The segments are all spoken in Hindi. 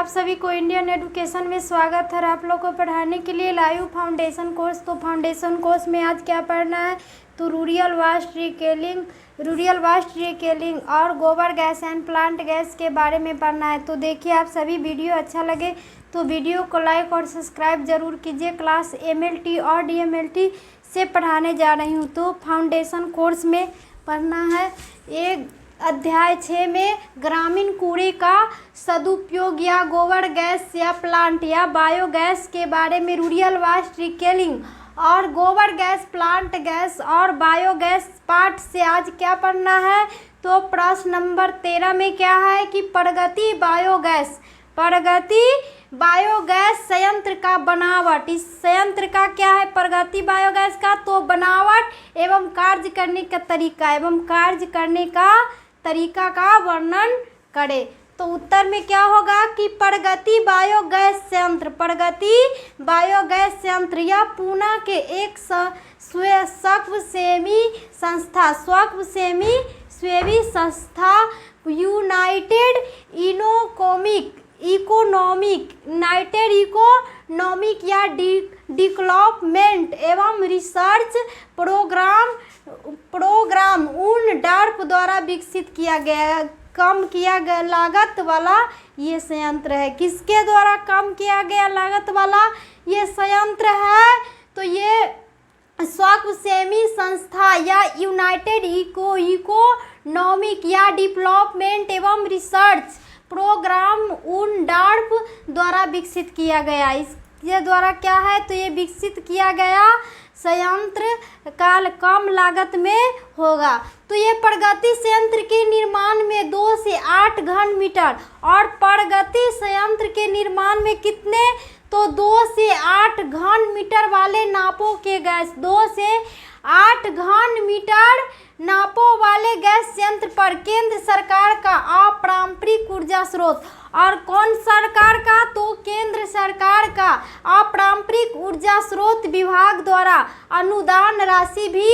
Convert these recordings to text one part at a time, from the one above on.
आप सभी को इंडियन एजुकेशन में स्वागत है। आप लोग को पढ़ाने के लिए लाइव फाउंडेशन कोर्स। तो फाउंडेशन कोर्स में आज क्या पढ़ना है, तो रूरल वास्ट रिकेलिंग और गोबर गैस एंड प्लांट गैस के बारे में पढ़ना है। तो देखिए, आप सभी वीडियो अच्छा लगे तो वीडियो को लाइक और सब्सक्राइब जरूर कीजिए। क्लास MLT और DMLT से पढ़ाने जा रही हूँ। तो फाउंडेशन कोर्स में पढ़ना है एक अध्याय 6 में ग्रामीण कूड़े का सदुपयोग या गोबर गैस या प्लांट या बायोगैस के बारे में। रूरल वास्ट रिकेलिंग और गोबर गैस, प्लांट गैस और बायोगैस पार्ट से आज क्या पढ़ना है, तो प्रश्न नंबर 13 में क्या है कि प्रगति बायोगैस संयंत्र का बनावट। इस संयंत्र का क्या है, प्रगति बायोगैस का तो बनावट एवं कार्य करने का तरीका का वर्णन करें। तो उत्तर में क्या होगा कि प्रगति बायोगैस संयंत्र या पूना के एक स्वयंसेवी संस्था यूनाइटेड इकोनॉमिक या डेवलपमेंट एवं रिसर्च प्रोग्राम UNDRP द्वारा विकसित किया गया कम किया गया लागत वाला ये संयंत्र है। किसके द्वारा कम किया गया लागत वाला ये संयंत्र है, तो ये स्वयंसेवी संस्था या यूनाइटेड इकोनॉमिक या डेवलपमेंट एवं रिसर्च प्रोग्राम UNDRP द्वारा विकसित किया गया। इसके द्वारा क्या है, तो ये विकसित किया गया संयंत्र काल कम लागत में होगा। तो ये प्रगति संयंत्र के निर्माण में 2 से 8 घन मीटर और प्रगति संयंत्र के निर्माण में कितने, तो 2 से 8 घन मीटर वाले नापों के गैस 2 से 8 घन मीटर नापों वाले गैस संयंत्र पर केंद्र सरकार का अपारंपरिक ऊर्जा स्रोत और कौन सरकार का, तो केंद्र सरकार का अपारंपरिक ऊर्जा स्रोत विभाग द्वारा अनुदान राशि भी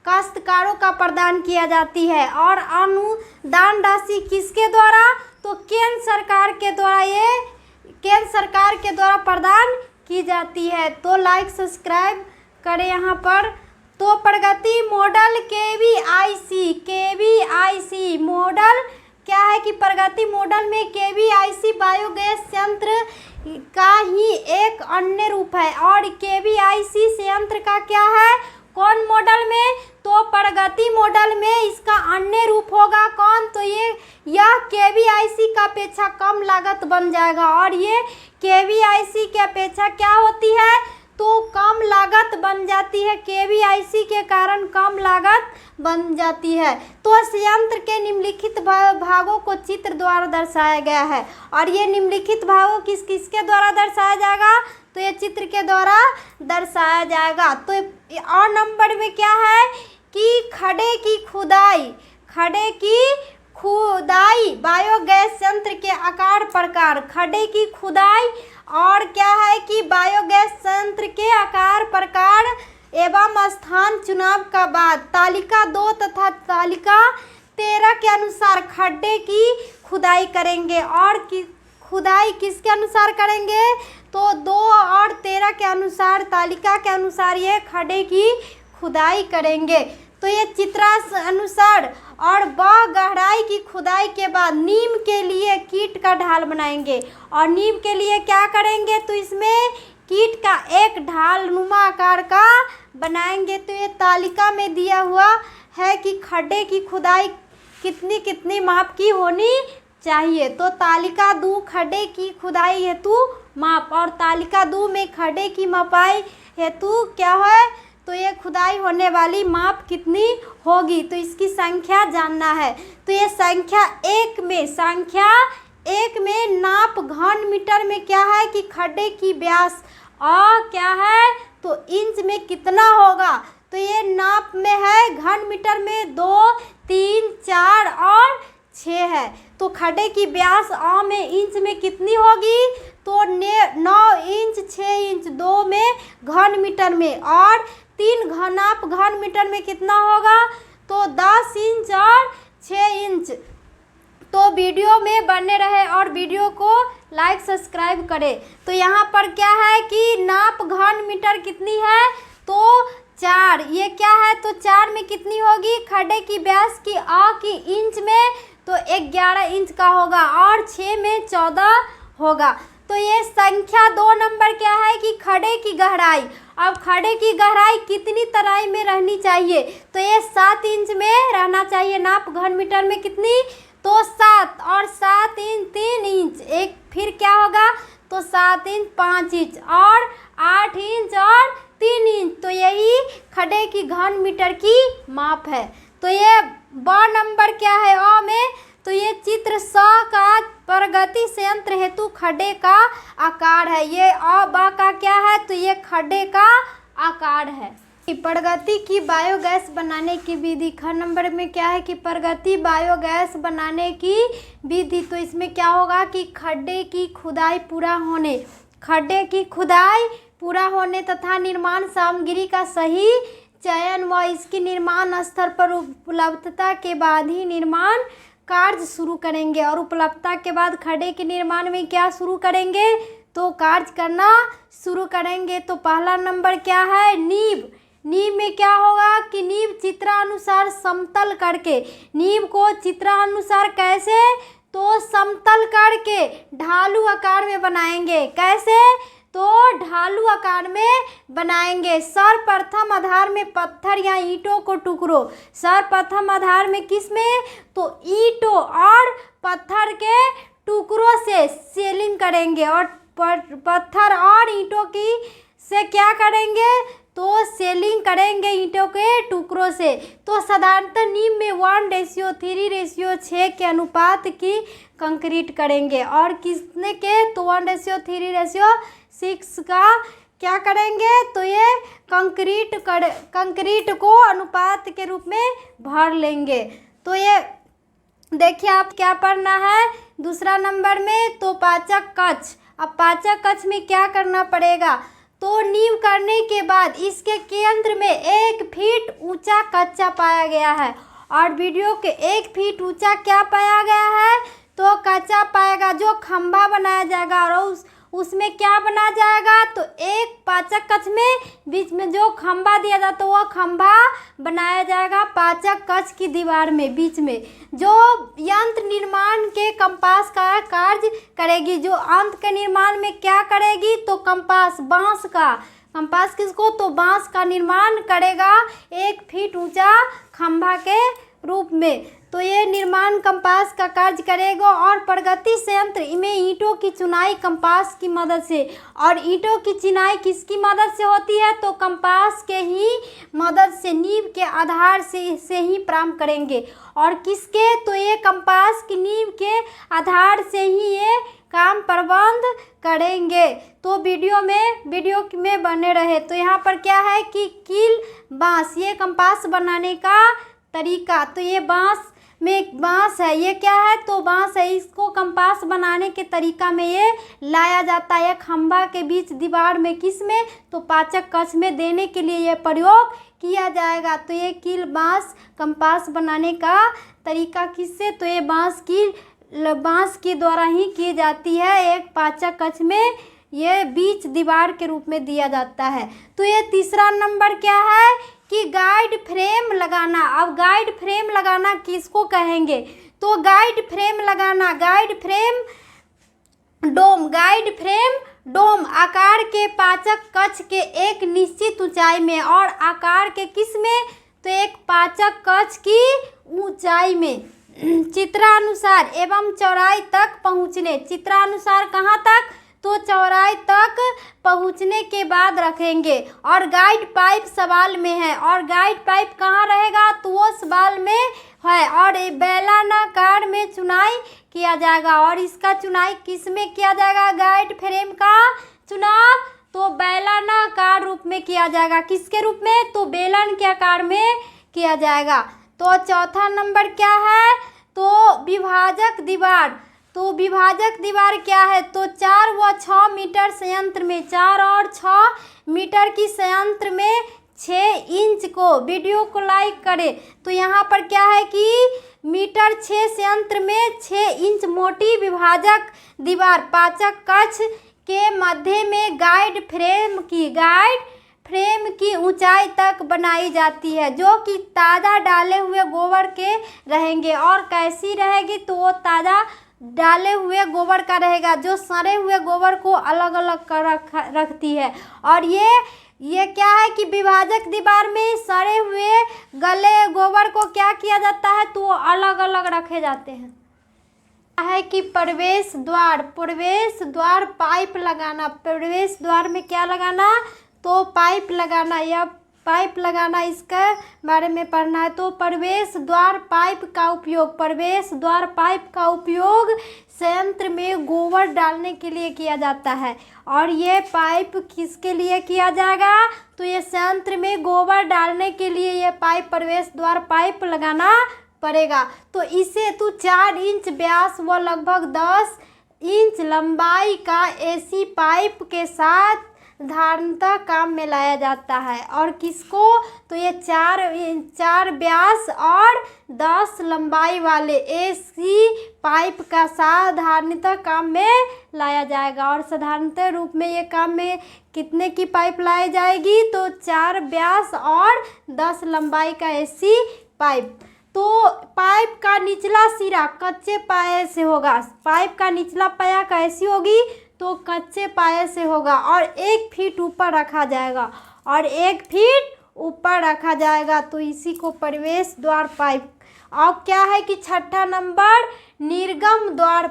काश्तकारों का प्रदान किया जाती है। और अनुदान राशि किसके द्वारा, तो केंद्र सरकार के द्वारा प्रदान की जाती है। तो लाइक सब्सक्राइब करें यहाँ पर। तो प्रगति मॉडल KVIC मॉडल क्या है कि प्रगति मॉडल में KVIC बायोगैस संयंत्र का ही एक अन्य रूप है। और KVIC संयंत्र का क्या है, कौन मॉडल में, तो प्रगति मॉडल में इसका अन्य रूप होगा कौन, तो यह KVIC का अपेक्षा कम लागत बन जाएगा। और ये KVIC की अपेक्षा क्या होती है, तो कम लागत बन जाती है। KVIC के कारण कम लागत बन जाती है। तो संयंत्र के निम्नलिखित भागों को चित्र द्वारा दर्शाया गया है। और ये निम्नलिखित भागों किसके द्वारा दर्शाया जाएगा, तो ये चित्र के द्वारा दर्शाया जाएगा। तो और नंबर में क्या है कि खड्डे की खुदाई बायोगैस संयंत्र के आकार प्रकार, खड्डे की खुदाई और क्या है कि बायोगैस संयंत्र के आकार प्रकार एवं स्थान चुनाव का बाद तालिका 2 तथा तालिका 13 के अनुसार खड्डे की खुदाई करेंगे। और खुदाई किसके अनुसार करेंगे, तो 2 और 13 के अनुसार तालिका के अनुसार ये खड्डे की खुदाई करेंगे। तो ये चित्रानुसार और गहराई की खुदाई के बाद नीम के लिए कीट का ढाल बनाएंगे। और नीम के लिए क्या करेंगे, तो इसमें कीट का एक ढाल नुमा आकार का बनाएंगे। तो ये तालिका में दिया हुआ है कि खड्डे की खुदाई कितनी माप की होनी चाहिए। तो तालिका 2 खड्डे की खुदाई हेतु माप और तालिका 2 में खड्डे की मपाई हेतु क्या है, तो ये खुदाई होने वाली माप कितनी होगी, तो इसकी संख्या जानना है। तो ये संख्या एक में नाप घन मीटर में क्या है कि खड्डे की व्यास और क्या है, तो इंच में कितना होगा, तो ये नाप में है घन मीटर में 2, 3, 4 और 6 है। तो खड्डे की व्यास में इंच में कितनी होगी, तो 9 इंच, 6 इंच 2 में घन मीटर में और 3 नाप घन मीटर में कितना होगा, तो 10 इंच और 6 इंच। तो वीडियो में बने रहे और वीडियो को लाइक सब्सक्राइब करें। तो यहाँ पर क्या है कि नाप घन मीटर कितनी है, तो 4। ये क्या है, तो 4 में कितनी होगी, खड्डे की व्यास की की इंच में तो 11 इंच का होगा और 6 में 14 होगा। तो ये संख्या 2 नंबर क्या है कि खड्डे की गहराई। अब खड्डे की गहराई कितनी तराई में रहनी चाहिए, तो ये 7 इंच में रहना चाहिए। नाप घन मीटर में कितनी, तो 7 और 7 इंच 3 इंच, एक फिर क्या होगा, तो 7 इंच 5 इंच और 8 इंच और 3 इंच। तो यही खड्डे की घन मीटर की माप है। तो ये ब नंबर क्या है अ में, तो ये चित्र स का प्रगति संयंत्र हेतु खड्डे का आकार है। ये अ ब का क्या है, तो ये खड्डे का आकार है। प्रगति की बायोगैस बनाने की विधि, ख नंबर में क्या है कि प्रगति बायोगैस बनाने की विधि। तो इसमें क्या होगा कि खड्डे की खुदाई पूरा होने, खड्डे की खुदाई पूरा होने तथा निर्माण सामग्री का सही चयन व इसकी निर्माण स्तर पर उपलब्धता के बाद ही निर्माण कार्य शुरू करेंगे। और उपलब्धता के बाद खड्डे के निर्माण में क्या शुरू करेंगे, तो कार्य करना शुरू करेंगे। तो पहला नंबर क्या है, नींव। नींव में क्या होगा कि नींव चित्रानुसार समतल करके, नींव को चित्रानुसार कैसे, तो समतल करके ढालू आकार में बनाएंगे। कैसे, तो ढालू आकार में बनाएंगे। सर्वप्रथम आधार में पत्थर या ईंटों को टुकड़ों, सर्वप्रथम आधार में किस में, तो ईंटों और पत्थर के टुकड़ों से सेलिंग करेंगे और पत्थर और ईंटों की से क्या करेंगे, तो सेलिंग करेंगे ईंटों के टुकड़ों से। तो साधारणतः नींव में 1:3:6 के अनुपात की कंक्रीट करेंगे और किसने के, तो 1:3:6 का क्या करेंगे, तो ये कंक्रीट को अनुपात के रूप में भर लेंगे। तो ये देखिए आप क्या पढ़ना है दूसरा नंबर में, तो पाचक कक्ष। अब पाचक कक्ष में क्या करना पड़ेगा, तो नींव करने के बाद इसके केंद्र में 1 फीट ऊंचा कच्चा पाया गया है और वीडियो के 1 फीट ऊंचा क्या पाया गया है, तो कच्चा पाएगा जो खंभा बनाया जाएगा और उसमें क्या बना जाएगा, तो एक पाचक कक्ष में बीच में जो खंभा दिया जाता तो वह खंभा बनाया जाएगा पाचक कक्ष की दीवार में बीच में, जो यंत्र निर्माण के कंपास का कार्य करेगी। जो अंत के निर्माण में क्या करेगी, तो कंपास, बांस का कंपास किसको, तो बांस का निर्माण करेगा 1 फीट ऊंचा खंभा के रूप में। तो ये निर्माण कंपास का कार्य करेगा और प्रगति संयंत्र में ईंटों की चुनाई कंपास की मदद से, और ईंटों की चुनाई किसकी मदद से होती है, तो कंपास के ही मदद से नींव के आधार से ही प्रारंभ करेंगे। और किसके, तो ये कंपास की नींव के आधार से ही ये काम प्रबंध करेंगे। तो वीडियो में बने रहे। तो यहाँ पर क्या है कि कील बांस, ये कंपास बनाने का तरीका। तो ये बांस है, ये क्या है, तो बांस है, इसको कंपास बनाने के तरीका में ये लाया जाता है खंभा के बीच दीवार में, किस में, तो पाचक कक्ष में देने के लिए ये प्रयोग किया जाएगा। तो ये कील बांस कंपास बनाने का तरीका किससे, तो ये बांस के द्वारा ही की जाती है। एक पाचक कक्ष में ये बीच दीवार के रूप में दिया जाता है। तो ये तीसरा नंबर क्या है कि गाइड फ्रेम लगाना। अब गाइड फ्रेम लगाना किसको कहेंगे, तो गाइड फ्रेम लगाना, गाइड फ्रेम डोम आकार के पाचक कक्ष के एक निश्चित ऊंचाई में और आकार के किस में, तो एक पाचक कक्ष की ऊंचाई में चित्रानुसार एवं चौड़ाई तक पहुँचने, चित्रानुसार कहाँ तक, तो चौड़ाई तक पहुँचने के बाद रखेंगे। और गाइड पाइप सवाल में है, और गाइड पाइप कहाँ रहेगा, तो वो सवाल में है। और बेलनाकार में चुनाई किया जाएगा, और इसका चुनाई किस में किया जाएगा, गाइड फ्रेम का चुनाव तो बेलनाकार रूप में किया जाएगा। किसके रूप में, तो बेलन के आकार में किया जाएगा। तो चौथा नंबर क्या है, तो विभाजक दीवार। तो विभाजक दीवार क्या है, तो 4 व 6 मीटर संयंत्र में, 4 और 6 मीटर की संयंत्र में 6 इंच को, वीडियो को लाइक करें। तो यहाँ पर क्या है कि मीटर 6 संयंत्र में 6 इंच मोटी विभाजक दीवार पाचक कक्ष के मध्य में गाइड फ्रेम की ऊंचाई तक बनाई जाती है, जो कि ताज़ा डाले हुए गोबर के रहेंगे। और कैसी रहेगी? तो वो ताज़ा डाले हुए गोबर का रहेगा, जो सड़े हुए गोबर को अलग अलग कर रखती है। और ये क्या है कि विभाजक दीवार में सड़े हुए गले गोबर को क्या किया जाता है? तो वो अलग अलग रखे जाते हैं। है कि प्रवेश द्वार पाइप लगाना। प्रवेश द्वार में क्या लगाना? तो पाइप लगाना। यह पाइप लगाना, इसके बारे में पढ़ना है। तो प्रवेश द्वार पाइप का उपयोग संयंत्र में गोबर डालने के लिए किया जाता है। और ये पाइप किसके लिए किया जाएगा? तो ये संयंत्र में गोबर डालने के लिए ये पाइप प्रवेश द्वार पाइप लगाना पड़ेगा। तो इसे 4 इंच व्यास व लगभग 10 इंच लंबाई का एसी पाइप के साथ धारणता काम में लाया जाता है। और किसको? तो ये 4 व्यास और 10 लंबाई वाले एसी पाइप का साधारणतः काम में लाया जाएगा। और साधारणतः रूप में ये काम में कितने की पाइप लाई जाएगी? तो 4 व्यास और 10 लंबाई का एसी पाइप। तो पाइप का निचला सिरा कच्चे पाए से होगा। पाइप का निचला पाया कैसी होगी? तो कच्चे पाए से होगा। और 1 फीट ऊपर रखा जाएगा। तो इसी को प्रवेश द्वार पाइप। अब क्या है कि छठा नंबर निर्गम द्वार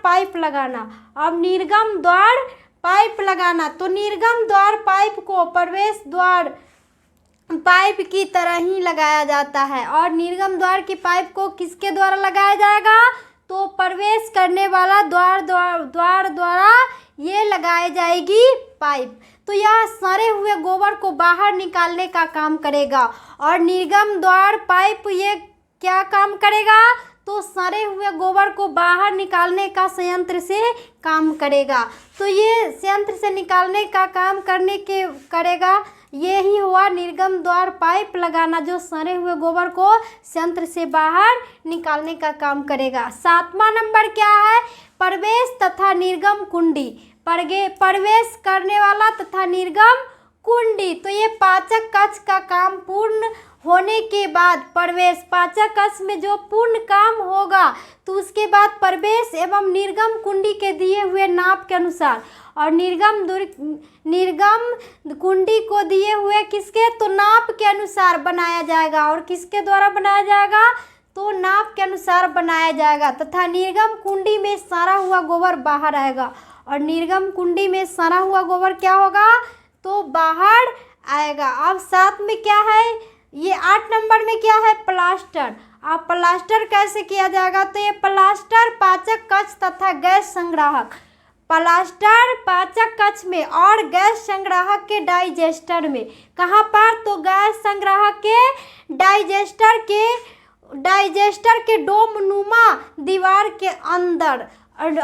पाइप लगाना। अब निर्गम द्वार पाइप लगाना, तो निर्गम द्वार पाइप को प्रवेश द्वार पाइप की तरह ही लगाया जाता है। और निर्गम द्वार की पाइप को किसके द्वारा लगाया जाएगा? तो प्रवेश करने वाला द्वार द्वारा ये लगाई जाएगी पाइप। तो यह सड़े हुए गोबर को बाहर निकालने का काम करेगा। और निर्गम द्वार पाइप ये क्या काम करेगा? तो सड़े हुए गोबर को बाहर निकालने का संयंत्र से काम करेगा। तो ये संयंत्र से निकालने का काम करेगा। ये ही हुआ निर्गम द्वार पाइप लगाना, जो सड़े हुए गोबर को संयंत्र से बाहर निकालने का काम करेगा। 7वां नंबर क्या है? प्रवेश तथा निर्गम कुंडी। प्रवेश करने वाला तथा निर्गम कुंडी। तो ये पाचक कक्ष का काम पूर्ण होने के बाद पाचक कक्ष में जो पूर्ण काम होगा, तो उसके बाद प्रवेश एवं निर्गम कुंडी के दिए हुए नाप के अनुसार, और निर्गम कुंडी को दिए हुए किसके? तो नाप के अनुसार बनाया जाएगा। और किसके द्वारा बनाया जाएगा? तो नाप के अनुसार बनाया जाएगा। तथा निर्गम कुंडी में सड़ा हुआ गोबर बाहर आएगा। और निर्गम कुंडी में सड़ा हुआ गोबर क्या होगा? तो बाहर आएगा। अब 7 में क्या है? ये 8 नंबर में क्या है? प्लास्टर। अब प्लास्टर कैसे किया जाएगा? तो ये प्लास्टर पाचक कक्ष तथा गैस संग्राहक। प्लास्टर पाचक कक्ष में और गैस संग्राहक के डाइजेस्टर में। कहाँ पर? तो गैस संग्राहक के डाइजेस्टर के डोमनुमा दीवार के अंदर।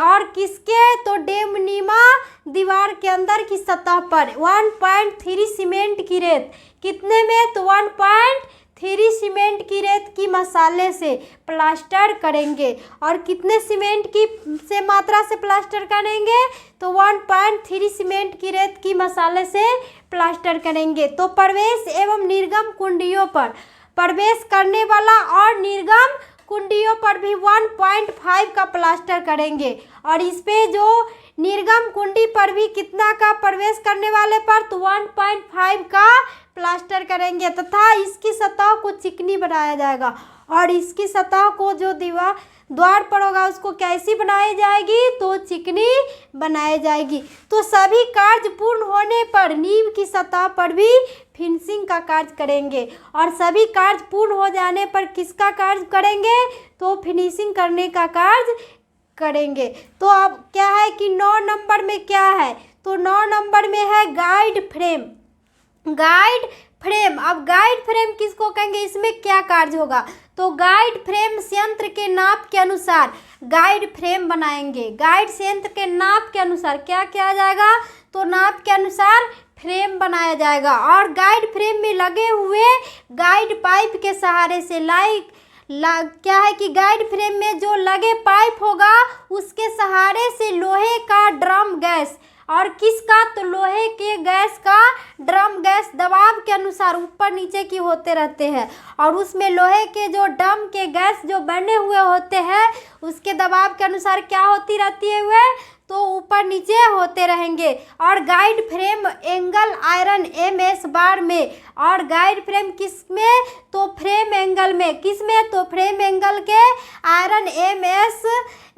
और किसके? तो डोमनुमा दीवार के अंदर की सतह पर 1.3 सीमेंट की रेत। कितने में? तो 1.3 सीमेंट की रेत की मसाले से प्लास्टर करेंगे। और कितने सीमेंट की से मात्रा से प्लास्टर करेंगे? तो 1.3 सीमेंट की रेत की मसाले से प्लास्टर करेंगे। तो प्रवेश एवं निर्गम कुंडियों पर, प्रवेश करने वाला और निर्गम कुंडियों पर भी 1.5 का प्लास्टर करेंगे। और इस पे जो निर्गम कुंडी पर भी कितना का? प्रवेश करने वाले पर तो 1.5 का प्लास्टर करेंगे। तथा इसकी सतह को चिकनी बनाया जाएगा। और इसकी सतह को जो द्वार पर होगा उसको कैसी बनाई जाएगी? तो चिकनी बनाई जाएगी। तो सभी कार्य पूर्ण होने पर नींव की सतह पर भी फिनिशिंग का कार्य करेंगे। और सभी कार्य पूर्ण हो जाने पर किसका कार्य करेंगे? तो फिनिशिंग करने का कार्य करेंगे। तो अब क्या है कि 9 नंबर में क्या है? तो 9 नंबर में है गाइड फ्रेम। अब गाइड फ्रेम किसको कहेंगे? इसमें क्या कार्य होगा? तो गाइड फ्रेम संयंत्र के नाप के अनुसार गाइड फ्रेम बनाएंगे। गाइड संयंत्र के नाप के अनुसार क्या किया जाएगा? तो नाप के अनुसार फ्रेम बनाया जाएगा। और गाइड फ्रेम में लगे हुए गाइड पाइप के सहारे से क्या है कि गाइड फ्रेम में जो लगे पाइप होगा उसके सहारे से लोहे का ड्रम गैस, और किसका, तो लोहे के गैस का ड्रम गैस दबाव के अनुसार ऊपर नीचे की होते रहते हैं, और उसमें लोहे के जो ड्रम के गैस जो बने हुए होते हैं उसके दबाव के अनुसार क्या होती रहती है वे, तो ऊपर नीचे होते रहेंगे। और guide frame angle iron MS बार में, और गाइड फ्रेम किस में, तो फ्रेम एंगल में, किस में, तो फ्रेम एंगल के आयरन MS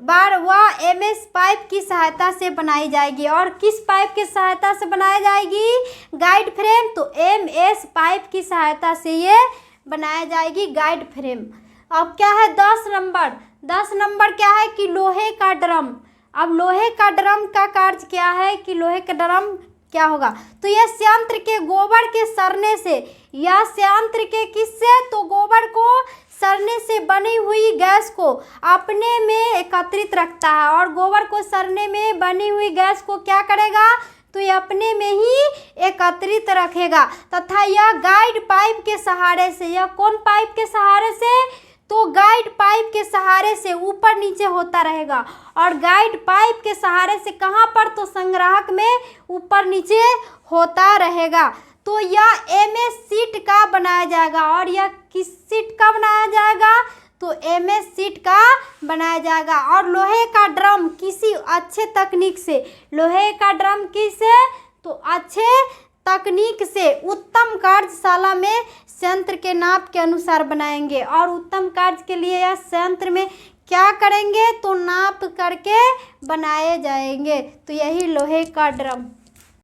बार व MS पाइप की सहायता से बनाई जाएगी। और किस पाइप की सहायता से बनाई जाएगी गाइड फ्रेम, तो MS पाइप की सहायता से ये बनाया जाएगी गाइड फ्रेम। अब क्या है 10 नंबर क्या है कि लोहे का ड्रम। अब लोहे का ड्रम का कार्य क्या है कि लोहे का ड्रम क्या होगा, तो यह संयंत्र के गोबर के सड़ने से, या संयंत्र के किससे, तो गोबर को सड़ने से बनी हुई गैस को अपने में एकत्रित रखता है, और गोबर को सड़ने में बनी हुई गैस को क्या करेगा, तो ये अपने में ही एकत्रित रखेगा, तथा यह गाइड पाइप के सहारे से, यह कौन पाइप के सहारे से, तो गाइड पाइप के सहारे से ऊपर नीचे होता रहेगा। और गाइड पाइप के सहारे से कहाँ पर, तो संग्राहक में ऊपर नीचे होता रहेगा। तो यह MS शीट का बनाया जाएगा, और यह किस शीट का बनाया जाएगा, तो MS शीट का बनाया जाएगा। और लोहे का ड्रम किसी अच्छे तकनीक से, लोहे का ड्रम किसे, तो अच्छे तकनीक से उत्तम कार्यशाला में संयंत्र के नाप के अनुसार बनाएंगे। और उत्तम कार्य के लिए यह संयंत्र में क्या करेंगे, तो नाप करके बनाए जाएंगे। तो यही लोहे का ड्रम।